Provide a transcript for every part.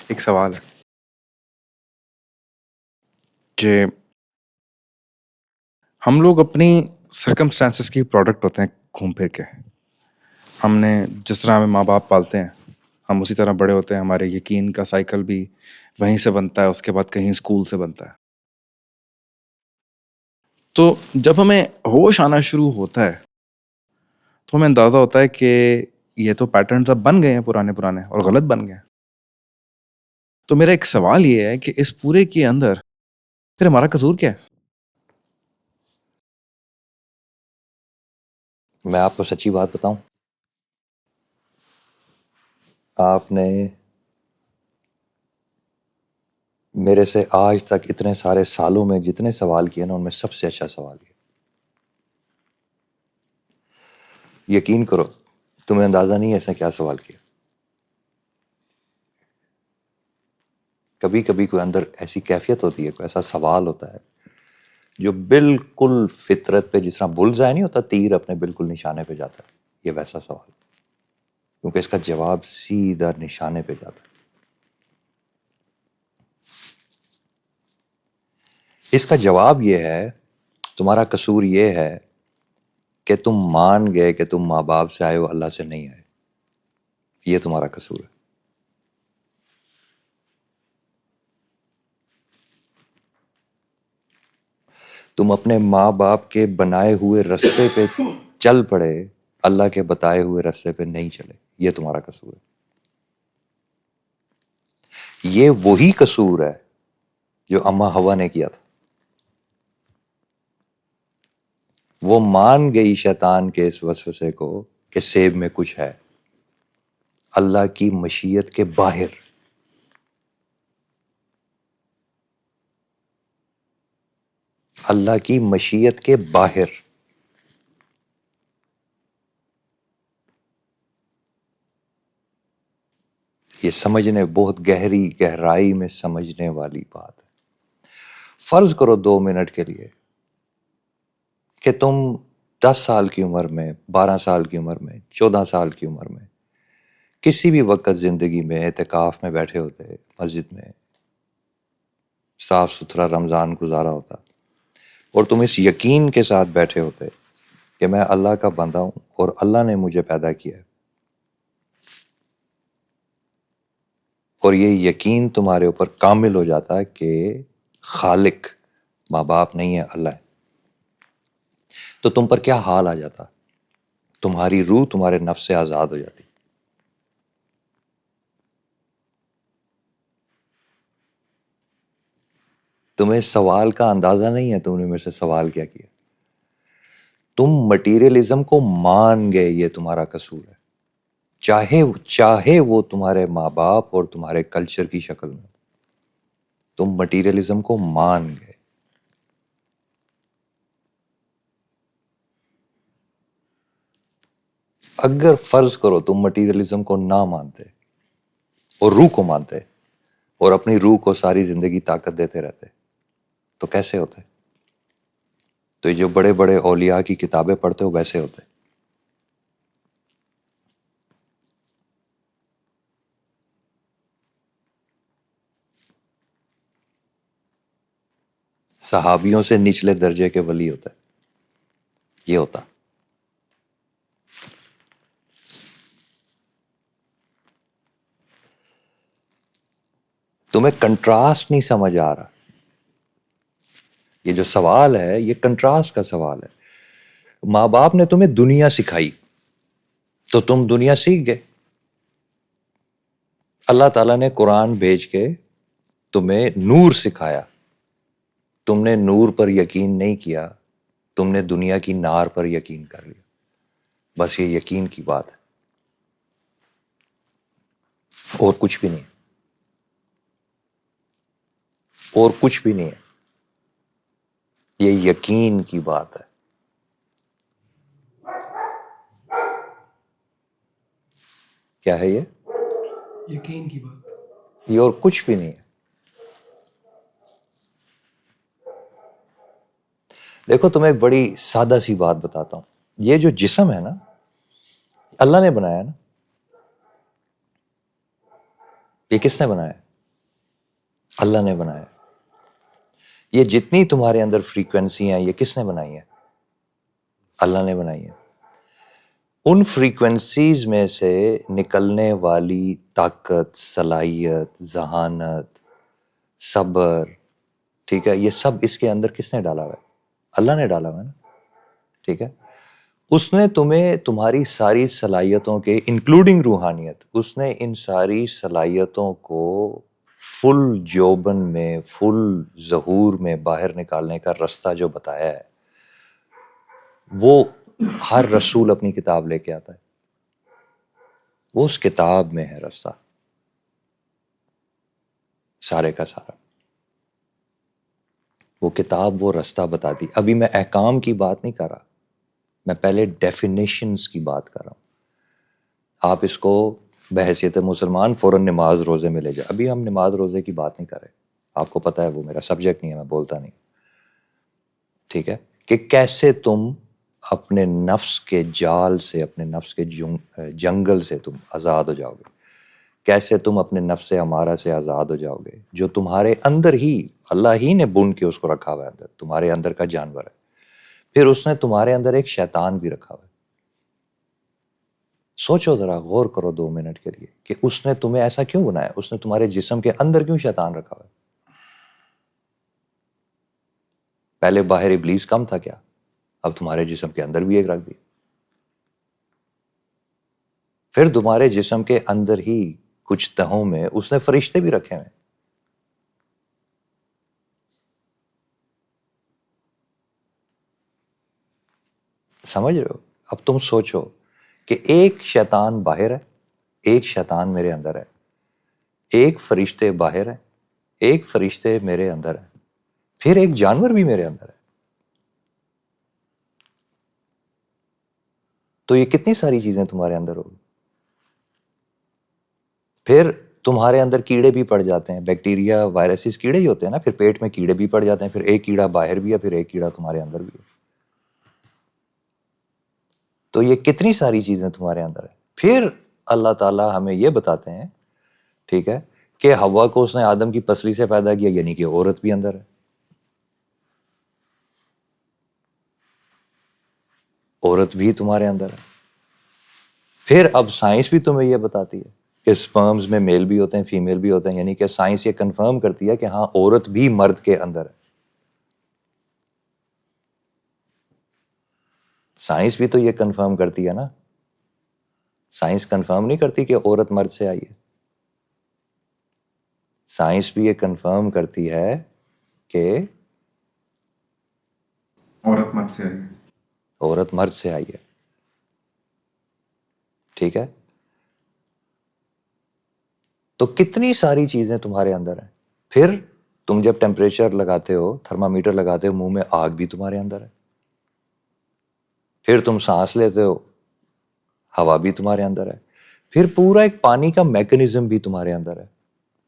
ایک سوال ہے کہ ہم لوگ اپنی سرکمسٹانسز کی پروڈکٹ ہوتے ہیں گھوم پھر کے. ہم نے جس طرح ہمیں ماں باپ پالتے ہیں ہم اسی طرح بڑے ہوتے ہیں. ہمارے یقین کا سائیکل بھی وہیں سے بنتا ہے, اس کے بعد کہیں اسکول سے بنتا ہے. تو جب ہمیں ہوش آنا شروع ہوتا ہے تو ہمیں اندازہ ہوتا ہے کہ یہ تو پیٹرنز اب بن گئے ہیں پرانے اور غلط بن گئے ہیں. تو میرا ایک سوال یہ ہے کہ اس پورے کے اندر پھر ہمارا قصور کیا ہے؟ میں آپ کو سچی بات بتاؤں, آپ نے میرے سے آج تک اتنے سارے سالوں میں جتنے سوال کیے نا ان میں سب سے اچھا سوال کیا. یقین کرو تمہیں اندازہ نہیں ہے ایسا کیا سوال کیا. کبھی کبھی کوئی اندر ایسی کیفیت ہوتی ہے, کوئی ایسا سوال ہوتا ہے جو بالکل فطرت پہ, جس طرح بلزآئی نہیں ہوتا تیر اپنے بالکل نشانے پہ جاتا ہے, یہ ویسا سوال, کیونکہ اس کا جواب سیدھا نشانے پہ جاتا ہے. اس کا جواب یہ ہے, تمہارا قصور یہ ہے کہ تم مان گئے کہ تم ماں باپ سے آئے ہو, اللہ سے نہیں آئے. یہ تمہارا قصور ہے. تم اپنے ماں باپ کے بنائے ہوئے رستے پہ چل پڑے, اللہ کے بتائے ہوئے رستے پہ نہیں چلے. یہ تمہارا قصور ہے. یہ وہی قصور ہے جو اماں حوا نے کیا تھا. وہ مان گئی شیطان کے اس وسوسے کو کہ سیب میں کچھ ہے, اللہ کی مشیت کے باہر. اللہ کی مشیت کے باہر. یہ سمجھنے, بہت گہری گہرائی میں سمجھنے والی بات ہے. فرض کرو 2 منٹ کے لیے کہ تم 10 سال کی عمر میں, 12 سال کی عمر میں, 14 سال کی عمر میں کسی بھی وقت زندگی میں اعتکاف میں بیٹھے ہوتے, مسجد میں صاف ستھرا رمضان گزارا ہوتا, اور تم اس یقین کے ساتھ بیٹھے ہوتے کہ میں اللہ کا بندہ ہوں اور اللہ نے مجھے پیدا کیا ہے, اور یہ یقین تمہارے اوپر کامل ہو جاتا ہے کہ خالق ماں باپ نہیں ہے, اللہ ہے, تو تم پر کیا حال آ جاتا؟ تمہاری روح تمہارے نفس سے آزاد ہو جاتی. تمہیں سوال کا اندازہ نہیں ہے, تم نے میرے سے سوال کیا کیا. تم مٹیریلزم کو مان گئے, یہ تمہارا قصور ہے. چاہے وہ تمہارے ماں باپ اور تمہارے کلچر کی شکل میں, تم مٹیریلزم کو مان گئے. اگر فرض کرو تم مٹیریلزم کو نہ مانتے اور روح کو مانتے اور اپنی روح کو ساری زندگی طاقت دیتے رہتے تو کیسے ہوتے؟ تو یہ جو بڑے بڑے اولیاء کی کتابیں پڑھتے ہو ویسے ہوتے. صحابیوں سے نچلے درجے کے ولی ہوتے. یہ ہوتا. تمہیں کنٹراسٹ نہیں سمجھ آ رہا. یہ جو سوال ہے یہ کنٹراسٹ کا سوال ہے. ماں باپ نے تمہیں دنیا سکھائی تو تم دنیا سیکھ گئے. اللہ تعالیٰ نے قرآن بھیج کے تمہیں نور سکھایا, تم نے نور پر یقین نہیں کیا, تم نے دنیا کی نار پر یقین کر لیا. بس یہ یقین کی بات ہے, اور کچھ بھی نہیں ہے, اور کچھ بھی نہیں ہے. یہ یقین کی بات ہے. کیا ہے یہ؟ یقین کی بات. یہ اور کچھ بھی نہیں ہے. دیکھو تمہیں ایک بڑی سادہ سی بات بتاتا ہوں. یہ جو جسم ہے نا, اللہ نے بنایا نا. یہ کس نے بنایا؟ اللہ نے بنایا. یہ جتنی تمہارے اندر فریکوینسی ہیں یہ کس نے بنائی ہیں؟ اللہ نے بنائی ہیں. ان فریکوینسیز میں سے نکلنے والی طاقت، صلاحیت، ذہانت، صبر، ٹھیک ہے، یہ سب اس کے اندر کس نے ڈالا ہوا ہے؟ اللہ نے ڈالا ہوا ہے نا. ٹھیک ہے، اس نے تمہیں تمہاری ساری صلاحیتوں کے انکلوڈنگ روحانیت، اس نے ان ساری صلاحیتوں کو فل جوبن میں، فل ظہور میں باہر نکالنے کا رستہ جو بتایا ہے، وہ ہر رسول اپنی کتاب لے کے آتا ہے. وہ اس کتاب میں ہے رستہ سارے کا سارا. وہ کتاب وہ رستہ بتاتی. ابھی میں احکام کی بات نہیں کر رہا، میں پہلے ڈیفینیشنز کی بات کر رہا ہوں. آپ اس کو بحیثیت مسلمان فوراً نماز روزے میں لے جائے. ابھی ہم نماز روزے کی بات نہیں کر رہے، آپ کو پتہ ہے وہ میرا سبجیکٹ نہیں ہے، میں بولتا نہیں. ٹھیک ہے، کہ کیسے تم اپنے نفس کے جال سے، اپنے نفس کے جنگل سے تم آزاد ہو جاؤ گے. کیسے تم اپنے نفس امارہ سے آزاد ہو جاؤ گے، جو تمہارے اندر ہی اللہ ہی نے بن کے اس کو رکھا ہوا ہے، اندر تمہارے اندر کا جانور ہے. پھر اس نے تمہارے اندر ایک شیطان بھی رکھا ہوا ہے. سوچو ذرا، غور کرو 2 منٹ کے لیے کہ اس نے تمہیں ایسا کیوں بنایا. اس نے تمہارے جسم کے اندر کیوں شیطان رکھا ہوا ہے؟ پہلے باہر ابلیس کم تھا کیا؟ اب تمہارے جسم کے اندر بھی ایک رکھ دی. پھر تمہارے جسم کے اندر ہی کچھ تہوں میں اس نے فرشتے بھی رکھے ہیں. سمجھ رہے ہو؟ اب تم سوچو کہ ایک شیطان باہر ہے، ایک شیطان میرے اندر ہے، ایک فرشتے باہر ہے، ایک فرشتے میرے اندر ہے، پھر ایک جانور بھی میرے اندر ہے. تو یہ کتنی ساری چیزیں تمہارے اندر ہوگی. پھر تمہارے اندر کیڑے بھی پڑ جاتے ہیں، بیکٹیریا، وائرسز کیڑے ہی ہوتے ہیں نا. پھر پیٹ میں کیڑے بھی پڑ جاتے ہیں، پھر ایک کیڑا باہر بھی ہے، پھر ایک کیڑا تمہارے اندر بھی ہے. تو یہ کتنی ساری چیزیں تمہارے اندر ہے. پھر اللہ تعالیٰ ہمیں یہ بتاتے ہیں، ٹھیک ہے، کہ حوا کو اس نے آدم کی پسلی سے پیدا کیا، یعنی کہ عورت بھی اندر ہے. عورت بھی تمہارے اندر ہے. پھر اب سائنس بھی تمہیں یہ بتاتی ہے کہ سپرمز میں میل بھی ہوتے ہیں، فیمیل بھی ہوتے ہیں، یعنی کہ سائنس یہ کنفرم کرتی ہے کہ ہاں عورت بھی مرد کے اندر ہے. سائنس بھی تو یہ کنفرم کرتی ہے نا. سائنس کنفرم نہیں کرتی کہ عورت مرد سے آئی ہے. سائنس بھی یہ کنفرم کرتی ہے کہ عورت مرد سے آئی ہے. عورت مرد سے آئی ہے. ٹھیک ہے، تو کتنی ساری چیزیں تمہارے اندر ہیں. پھر تم جب ٹیمپریچر لگاتے ہو، تھرمامیٹر لگاتے ہو، منہ میں آگ بھی تمہارے اندر ہے. پھر تم سانس لیتے ہو، ہوا بھی تمہارے اندر ہے. پھر پورا ایک پانی کا میکنزم بھی تمہارے اندر ہے.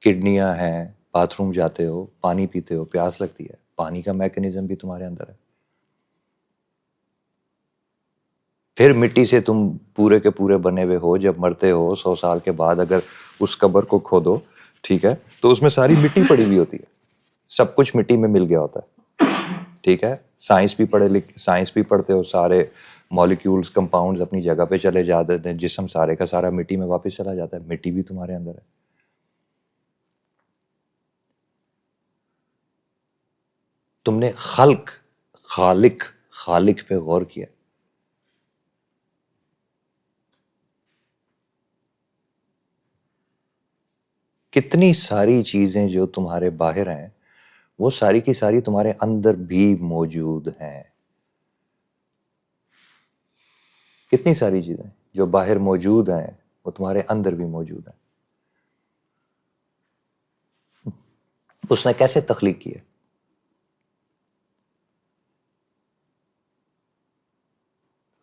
کڈنیاں ہیں، باتھ روم جاتے ہو، پانی پیتے ہو، پیاس لگتی ہے، پانی کا میکنزم بھی تمہارے اندر ہے. پھر مٹی سے تم پورے کے پورے بنے ہوئے ہو. جب مرتے ہو 100 سال کے بعد اگر اس قبر کو کھودو، ٹھیک ہے، تو اس میں ساری مٹی پڑی ہوئی ہوتی ہے، سب کچھ مٹی میں مل گیا ہوتا ہے. ٹھیک ہے، سائنس بھی پڑھتے ہو، سارے مالیکیولز، کمپاؤنڈز اپنی جگہ پہ چلے جاتے ہیں، جسم سارے کا سارا مٹی میں واپس چلا جاتا ہے. مٹی بھی تمہارے اندر ہے. تم نے خالق پہ غور کیا. کتنی ساری چیزیں جو تمہارے باہر ہیں وہ ساری کی ساری تمہارے اندر بھی موجود ہیں. کتنی ساری چیزیں جو باہر موجود ہیں وہ تمہارے اندر بھی موجود ہیں. اس نے کیسے تخلیق کی ہے؟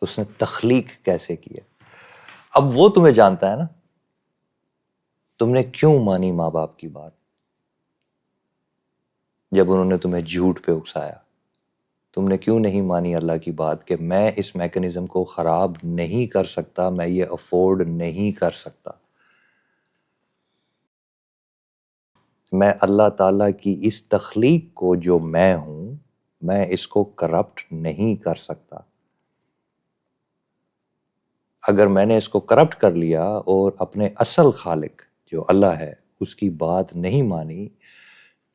اس نے تخلیق کیسے کی ہے؟ اب وہ تمہیں جانتا ہے نا. تم نے کیوں مانی ماں باپ کی بات جب انہوں نے تمہیں جھوٹ پہ اکسایا؟ تم نے کیوں نہیں مانی اللہ کی بات کہ میں اس میکنزم کو خراب نہیں کر سکتا، میں یہ افورڈ نہیں کر سکتا. میں اللہ تعالیٰ کی اس تخلیق کو جو میں ہوں، میں اس کو کرپٹ نہیں کر سکتا۔ اگر میں نے اس کو کرپٹ کر لیا اور اپنے اصل خالق جو اللہ ہے اس کی بات نہیں مانی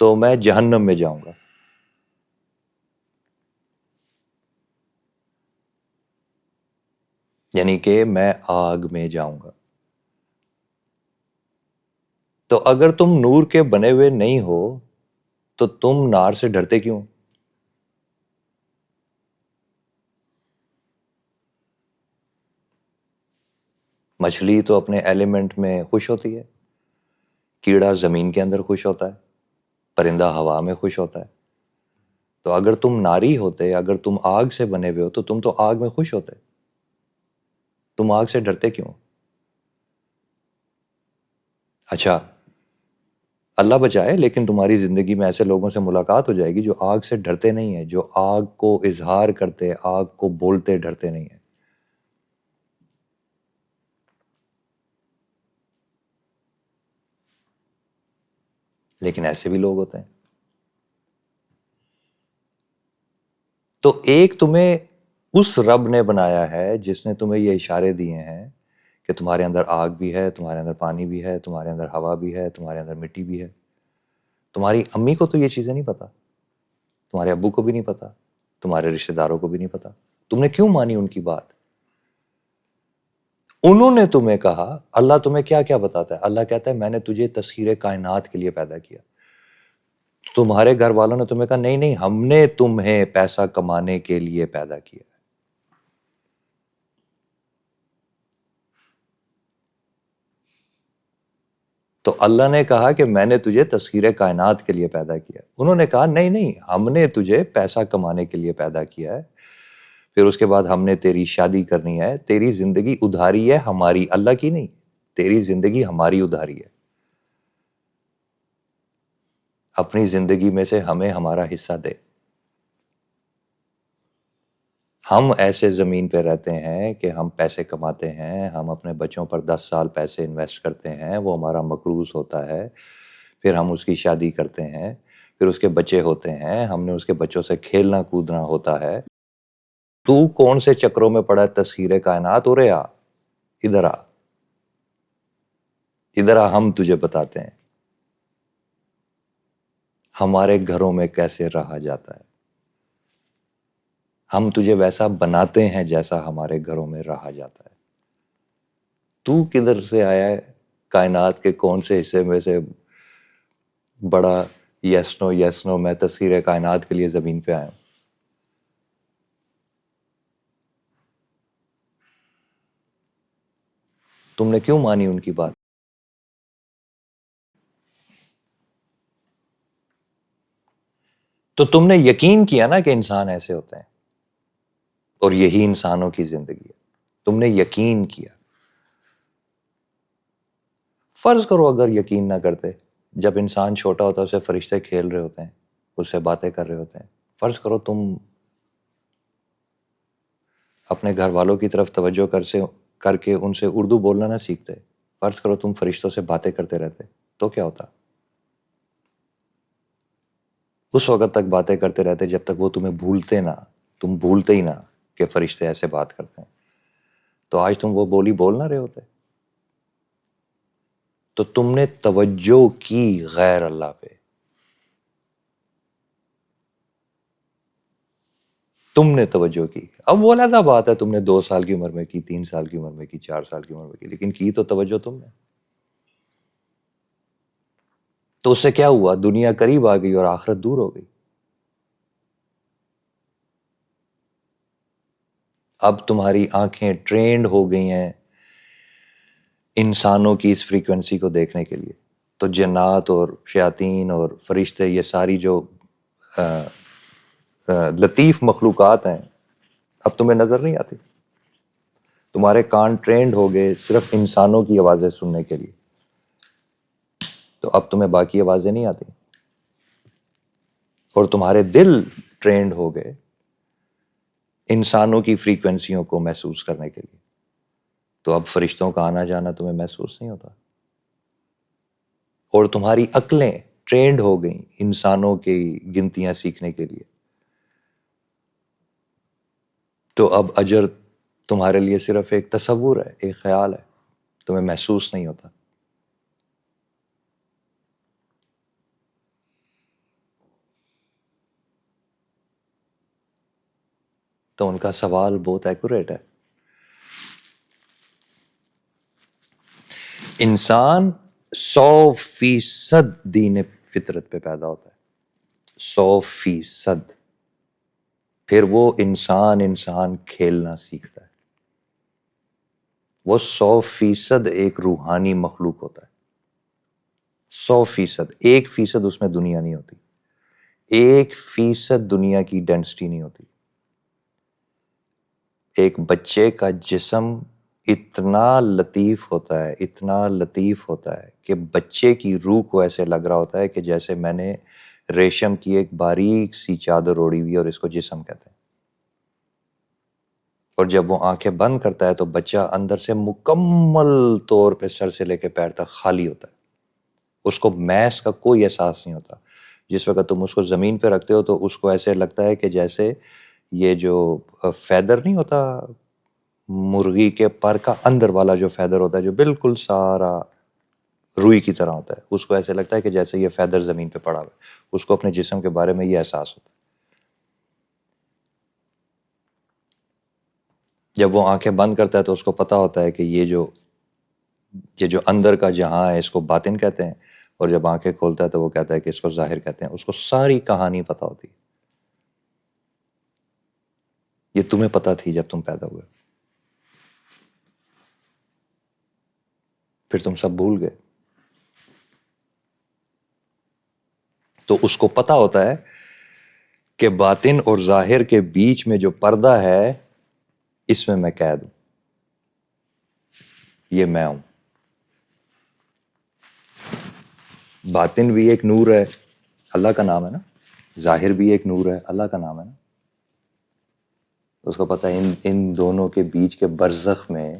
تو میں جہنم میں جاؤں گا۔ یعنی کہ میں آگ میں جاؤں گا۔ تو اگر تم نور کے بنے ہوئے نہیں ہو تو تم نار سے ڈرتے کیوں؟ مچھلی تو اپنے ایلیمنٹ میں خوش ہوتی ہے، کیڑا زمین کے اندر خوش ہوتا ہے، پرندہ ہوا میں خوش ہوتا ہے۔ تو اگر تم ناری ہوتے، اگر تم آگ سے بنے ہوئے ہو تو تم تو آگ میں خوش ہوتے، تم آگ سے ڈرتے کیوں؟ اچھا اللہ بچائے، لیکن تمہاری زندگی میں ایسے لوگوں سے ملاقات ہو جائے گی جو آگ سے ڈرتے نہیں ہیں، جو آگ کو اظہار کرتے، آگ کو بولتے ڈرتے نہیں ہیں۔ لیکن ایسے بھی لوگ ہوتے ہیں۔ تو ایک تمہیں اس رب نے بنایا ہے جس نے تمہیں یہ اشارے دیے ہیں کہ تمہارے اندر آگ بھی ہے، تمہارے اندر پانی بھی ہے، تمہارے اندر ہوا بھی ہے، تمہارے اندر مٹی بھی ہے۔ تمہاری امی کو تو یہ چیزیں نہیں پتا، تمہارے ابو کو بھی نہیں پتا، تمہارے رشتہ داروں کو بھی نہیں پتا۔ تم نے کیوں مانی ان کی بات؟ انہوں نے تمہیں کہا، اللہ تمہیں کیا کیا بتاتا ہے؟ اللہ کہتا ہے میں نے تجھے تسخیر کائنات کے لیے پیدا کیا۔ تمہارے گھر والوں نے تمہیں کہا نہیں نہیں، ہم نے تمہیں پیسہ کمانے کے لیے پیدا کیا۔ تو اللہ نے کہا کہ میں نے تجھے تسخیر کائنات کے لیے پیدا کیا۔ انہوں نے کہا نہیں نہیں، ہم نے تجھے پیسہ کمانے کے لیے پیدا کیا ہے، پھر اس کے بعد ہم نے تیری شادی کرنی ہے، تیری زندگی ادھاری ہے ہماری، اللہ کی نہیں، تیری زندگی ہماری ادھاری ہے۔ اپنی زندگی میں سے ہمیں ہمارا حصہ دے۔ ہم ایسے زمین پہ رہتے ہیں کہ ہم پیسے کماتے ہیں، ہم اپنے بچوں پر 10 سال پیسے انویسٹ کرتے ہیں، وہ ہمارا مقروض ہوتا ہے، پھر ہم اس کی شادی کرتے ہیں، پھر اس کے بچے ہوتے ہیں، ہم نے اس کے بچوں سے کھیلنا کودنا ہوتا ہے۔ تو کون سے چکروں میں پڑا ہے تسخیر کائنات؟ اورے آ، ادھر آ، ادھر آ، ہم تجھے بتاتے ہیں ہمارے گھروں میں کیسے رہا جاتا ہے۔ ہم تجھے ویسا بناتے ہیں جیسا ہمارے گھروں میں رہا جاتا ہے۔ تو کدھر سے آیا ہے؟ کائنات کے کون سے حصے میں سے بڑا یس نو میں تسخیر کائنات کے لیے زمین پہ آیا ہوں؟ تم نے کیوں مانی ان کی بات؟ تو تم نے یقین کیا نا کہ انسان ایسے ہوتے ہیں اور یہی انسانوں کی زندگی ہے۔ تم نے یقین کیا۔ فرض کرو اگر یقین نہ کرتے، جب انسان چھوٹا ہوتا ہے اسے فرشتے کھیل رہے ہوتے ہیں، اس سے باتیں کر رہے ہوتے ہیں، فرض کرو تم اپنے گھر والوں کی طرف توجہ کر کے ان سے اردو بولنا نہ سیکھتے، فرض کرو تم فرشتوں سے باتیں کرتے رہتے، تو کیا ہوتا؟ اس وقت تک باتیں کرتے رہتے جب تک وہ تمہیں بھولتے نہ، تم بھولتے ہی نہ کہ فرشتے ایسے بات کرتے ہیں، تو آج تم وہ بولی بول نہ رہے ہوتے۔ تو تم نے توجہ کی غیر اللہ پہ، تم نے توجہ کی۔ اب وہ علیحدہ بات ہے تم نے 2 سال کی عمر میں کی، 3 سال کی عمر میں کی، 4 سال کی عمر میں کی، لیکن کی تو توجہ تم نے۔ تو اس سے کیا ہوا؟ دنیا قریب آ گئی اور آخرت دور ہو گئی۔ اب تمہاری آنکھیں ٹرینڈ ہو گئی ہیں انسانوں کی اس فریکوینسی کو دیکھنے کے لیے، تو جنات اور شیاطین اور فرشتے، یہ ساری جو لطیف مخلوقات ہیں، اب تمہیں نظر نہیں آتی۔ تمہارے کان ٹرینڈ ہو گئے صرف انسانوں کی آوازیں سننے کے لیے، تو اب تمہیں باقی آوازیں نہیں آتی۔ اور تمہارے دل ٹرینڈ ہو گئے انسانوں کی فریکوینسیوں کو محسوس کرنے کے لیے، تو اب فرشتوں کا آنا جانا تمہیں محسوس نہیں ہوتا۔ اور تمہاری عقلیں ٹرینڈ ہو گئیں انسانوں کی گنتیاں سیکھنے کے لیے، تو اب اجر تمہارے لیے صرف ایک تصور ہے، ایک خیال ہے، تمہیں محسوس نہیں ہوتا۔ تو ان کا سوال بہت ایکوریٹ ہے۔ انسان 100% دین فطرت پہ پیدا ہوتا ہے، 100%۔ پھر وہ انسان کھیلنا سیکھتا ہے، وہ 100% ایک روحانی مخلوق ہوتا ہے، 100%۔ 1% اس میں دنیا نہیں ہوتی، 1% دنیا کی ڈینسٹی نہیں ہوتی۔ ایک بچے کا جسم اتنا لطیف ہوتا ہے، اتنا لطیف ہوتا ہے کہ بچے کی روح کو ایسے لگ رہا ہوتا ہے کہ جیسے میں نے ریشم کی ایک باریک سی چادر اوڑی ہوئی، اور اس کو جسم کہتے ہیں۔ اور جب وہ آنکھیں بند کرتا ہے تو بچہ اندر سے مکمل طور پہ سر سے لے کے پیر تک خالی ہوتا ہے، اس کو میس کا کوئی احساس نہیں ہوتا۔ جس وقت تم اس کو زمین پہ رکھتے ہو تو اس کو ایسے لگتا ہے کہ جیسے یہ جو فیدر نہیں ہوتا مرغی کے پر کا اندر والا جو فیدر ہوتا ہے، جو بالکل سارا روئی کی طرح ہوتا ہے، اس کو ایسے لگتا ہے کہ جیسے یہ فیدر زمین پہ پڑا ہوا ہے۔ اس کو اپنے جسم کے بارے میں یہ احساس ہوتا ہے۔ جب وہ آنکھیں بند کرتا ہے تو اس کو پتا ہوتا ہے کہ یہ جو اندر کا جہاں ہے اس کو باطن کہتے ہیں، اور جب آنکھیں کھولتا ہے تو وہ کہتا ہے کہ اس کو ظاہر کہتے ہیں۔ اس کو ساری کہانی پتا ہوتی ہے۔ یہ تمہیں پتا تھی جب تم پیدا ہوئے، پھر تم سب بھول گئے۔ تو اس کو پتا ہوتا ہے کہ باطن اور ظاہر کے بیچ میں جو پردہ ہے اس میں قید ہوں، یہ میں ہوں۔ باطن بھی ایک نور ہے، اللہ کا نام ہے نا، ظاہر بھی ایک نور ہے، اللہ کا نام ہے نا۔ اس کو پتا ہے ان دونوں کے بیچ کے برزخ میں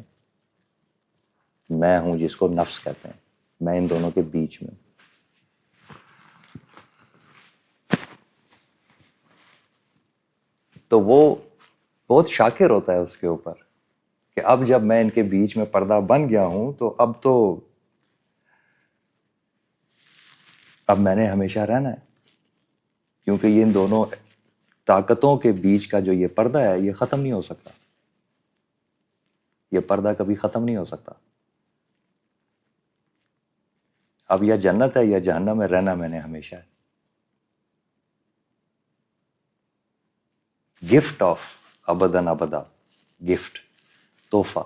ہوں، جس کو نفس کہتے ہیں، میں ان دونوں کے بیچ میں۔ تو وہ بہت شاکر ہوتا ہے اس کے اوپر کہ اب جب میں ان کے بیچ میں پردہ بن گیا ہوں تو اب میں نے ہمیشہ رہنا ہے، کیونکہ یہ ان دونوں طاقتوں کے بیچ کا جو یہ پردہ ہے یہ ختم نہیں ہو سکتا، یہ پردہ کبھی ختم نہیں ہو سکتا۔ اب یا جنت ہے یا جہنم ہے، رہنا میں نے ہمیشہ ہے۔ گفٹ آف ابدن ابدا، گفٹ، تحفہ،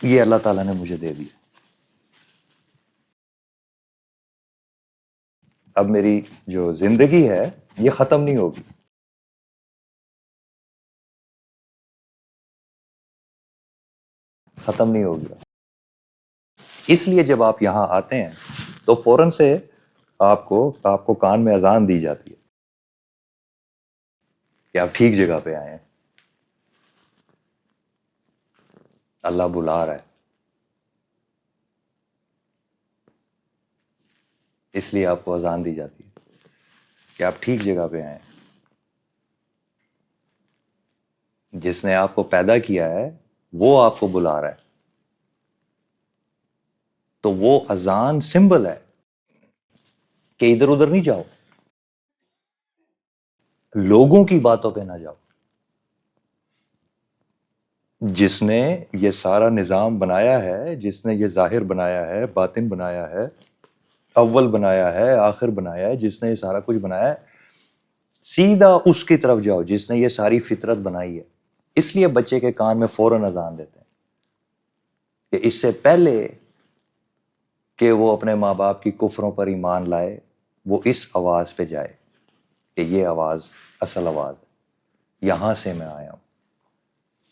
یہ اللہ تعالیٰ نے مجھے دے دیا۔ اب میری جو زندگی ہے یہ ختم نہیں ہوگی، ختم نہیں ہوگی۔ اس لیے جب آپ یہاں آتے ہیں تو فوراً سے آپ کو کان میں اذان دی جاتی ہے کہ آپ ٹھیک جگہ پہ آئے ہیں، اللہ بلا رہا ہے۔ اس لیے آپ کو اذان دی جاتی ہے کہ آپ ٹھیک جگہ پہ آئے ہیں۔ جس نے آپ کو پیدا کیا ہے وہ آپ کو بلا رہا ہے، تو وہ اذان سمبل ہے کہ ادھر ادھر نہیں جاؤ، لوگوں کی باتوں پہ نہ جاؤ۔ جس نے یہ سارا نظام بنایا ہے، جس نے یہ ظاہر بنایا ہے، باطن بنایا ہے، اول بنایا ہے، آخر بنایا ہے، جس نے یہ سارا کچھ بنایا ہے، سیدھا اس کی طرف جاؤ جس نے یہ ساری فطرت بنائی ہے۔ اس لیے بچے کے کان میں فوراً اذان دیتے ہیں کہ اس سے پہلے کہ وہ اپنے ماں باپ کی کفروں پر ایمان لائے، وہ اس آواز پہ جائے کہ یہ آواز اصل آواز ہے، یہاں سے میں آیا ہوں،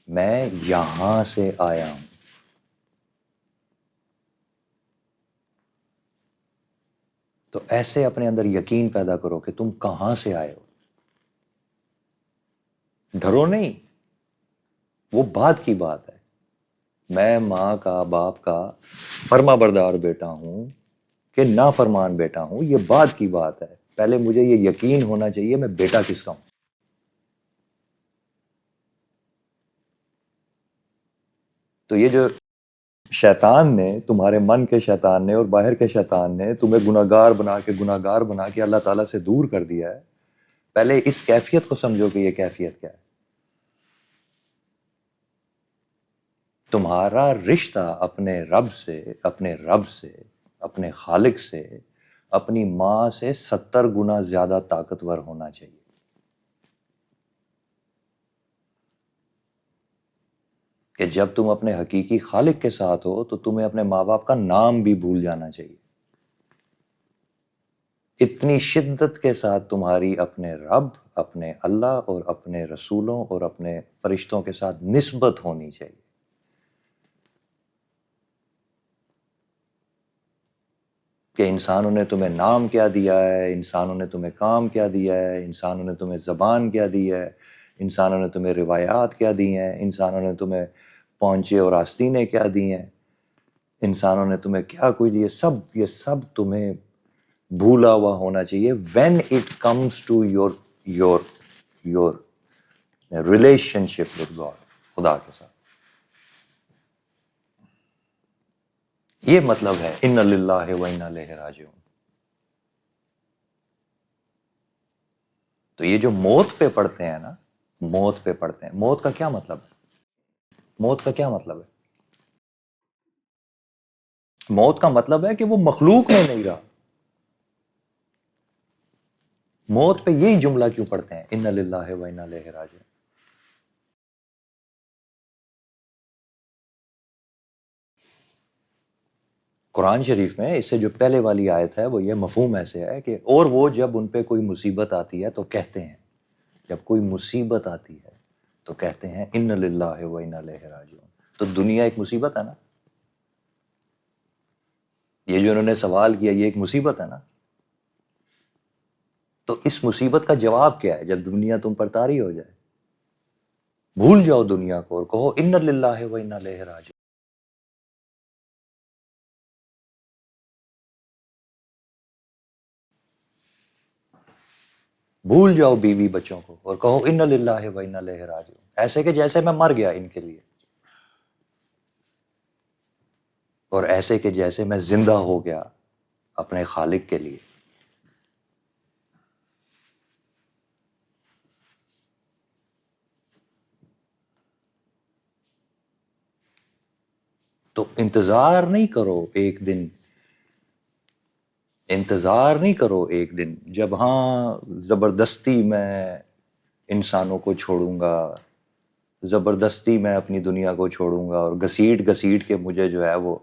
میں یہاں سے آیا ہوں۔ تو ایسے اپنے اندر یقین پیدا کرو کہ تم کہاں سے آئے ہو، ڈرو نہیں، وہ بعد کی بات ہے۔ میں ماں کا، باپ کا فرما بردار بیٹا ہوں کہ نافرمان بیٹا ہوں، یہ بعد کی بات ہے، پہلے مجھے یہ یقین ہونا چاہیے میں بیٹا کس کا ہوں۔ تو یہ جو شیطان نے، تمہارے من کے شیطان نے اور باہر کے شیطان نے تمہیں گناہگار بنا کے اللہ تعالیٰ سے دور کر دیا ہے، پہلے اس کیفیت کو سمجھو کہ یہ کیفیت کیا ہے۔ تمہارا رشتہ اپنے رب سے، اپنے خالق سے، اپنی ماں سے 70 گنا زیادہ طاقتور ہونا چاہیے۔ کہ جب تم اپنے حقیقی خالق کے ساتھ ہو تو تمہیں اپنے ماں باپ کا نام بھی بھول جانا چاہیے۔ اتنی شدت کے ساتھ تمہاری اپنے رب، اپنے اللہ اور اپنے رسولوں اور اپنے فرشتوں کے ساتھ نسبت ہونی چاہیے۔ کہ انسانوں نے تمہیں نام کیا دیا ہے، انسانوں نے تمہیں کام کیا دیا ہے، انسانوں نے تمہیں زبان کیا دی ہے، انسانوں نے تمہیں روایات کیا دی ہیں، انسانوں نے تمہیں پونچے اور آستینیں کیا دی ہیں، انسانوں نے تمہیں کیا کچھ دی، یہ سب تمہیں بھولا ہوا ہونا چاہیے when it comes to your relationship with God، خدا کے ساتھ۔ یہ مطلب ہے اِنَّ لِلَّهِ وَإِنَّا إِلَيْهِ رَاجِعُونَ۔ تو یہ جو موت پہ پڑھتے ہیں نا، موت پہ پڑھتے ہیں، موت کا کیا مطلب ہے؟ موت کا کیا مطلب ہے؟ موت کا مطلب ہے کہ وہ مخلوق میں نہیں رہا۔ موت پہ یہی جملہ کیوں پڑھتے ہیں اِنَّ لِلَّهِ وَإِنَّا إِلَيْهِ رَاجِعُونَ؟ قرآن شریف میں اس سے جو پہلے والی آیت ہے وہ یہ مفہوم ایسے ہے کہ اور وہ جب ان پہ کوئی مصیبت آتی ہے تو کہتے ہیں، جب کوئی مصیبت آتی ہے تو کہتے ہیں اِنَّ لِلَّهِ وَإِنَّا إِلَيْهِ رَاجِعُونَ۔ تو دنیا ایک مصیبت ہے نا، یہ جو انہوں نے سوال کیا یہ ایک مصیبت ہے نا، تو اس مصیبت کا جواب کیا ہے جب دنیا تم پر طاری ہو جائے؟ بھول جاؤ دنیا کو اور کہو اِنَّ لِلَّهِ وَإِنَّا إِلَيْهِ رَاجِعُونَ۔ بھول جاؤ بیوی بچوں کو اور کہو اِنَّ لِلَّهِ وَإِنَّا إِلَيْهِ رَاجِعُونَ، ایسے کہ جیسے میں مر گیا ان کے لیے، اور ایسے کہ جیسے میں زندہ ہو گیا اپنے خالق کے لیے۔ تو انتظار نہیں کرو ایک دن، انتظار نہیں کرو ایک دن جب ہاں زبردستی میں انسانوں کو چھوڑوں گا، زبردستی میں اپنی دنیا کو چھوڑوں گا اور گھسیٹ گھسیٹ کے مجھے جو ہے وہ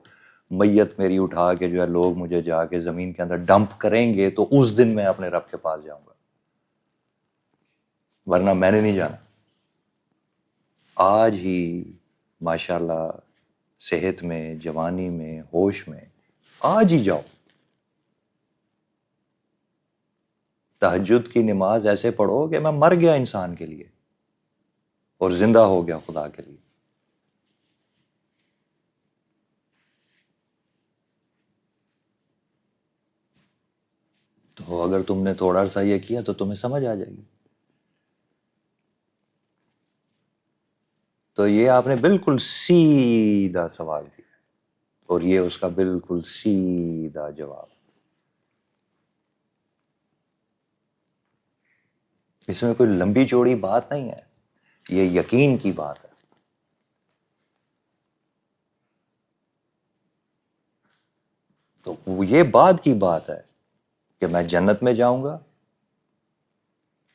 میت میری اٹھا کے جو ہے لوگ مجھے جا کے زمین کے اندر ڈمپ کریں گے تو اس دن میں اپنے رب کے پاس جاؤں گا، ورنہ میں نے نہیں جانا۔ آج ہی ماشاءاللہ صحت میں، جوانی میں، ہوش میں، آج ہی جاؤ۔ تہجد کی نماز ایسے پڑھو کہ میں مر گیا انسان کے لیے اور زندہ ہو گیا خدا کے لیے۔ تو اگر تم نے تھوڑا سا یہ کیا تو تمہیں سمجھ آ جائے گی۔ تو یہ آپ نے بالکل سیدھا سوال کیا اور یہ اس کا بالکل سیدھا جواب۔ اس میں کوئی لمبی چوڑی بات نہیں ہے، یہ یقین کی بات ہے۔ تو یہ بعد کی بات ہے کہ میں جنت میں جاؤں گا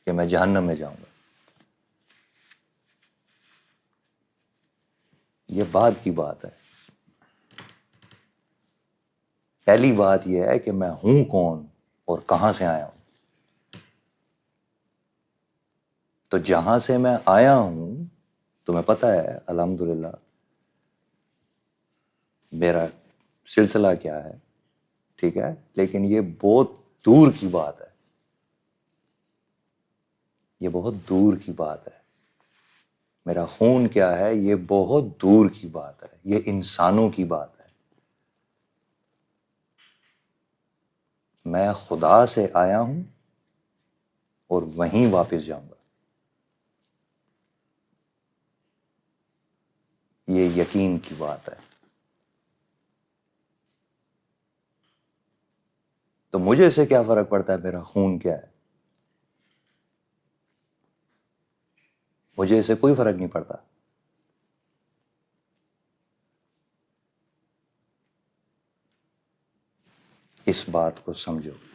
کہ میں جہنم میں جاؤں گا، یہ بعد کی بات ہے۔ پہلی بات یہ ہے کہ میں ہوں کون اور کہاں سے آیا ہوں۔ تو جہاں سے میں آیا ہوں تمہیں پتہ ہے الحمدللہ میرا سلسلہ کیا ہے، ٹھیک ہے، لیکن یہ بہت دور کی بات ہے، یہ بہت دور کی بات ہے۔ میرا خون کیا ہے یہ بہت دور کی بات ہے، یہ انسانوں کی بات ہے۔ میں خدا سے آیا ہوں اور وہیں واپس جاؤں گا. یہ یقین کی بات ہے. تو مجھے اس سے کیا فرق پڑتا ہے میرا خون کیا ہے؟ مجھے اس سے کوئی فرق نہیں پڑتا. اس بات کو سمجھو.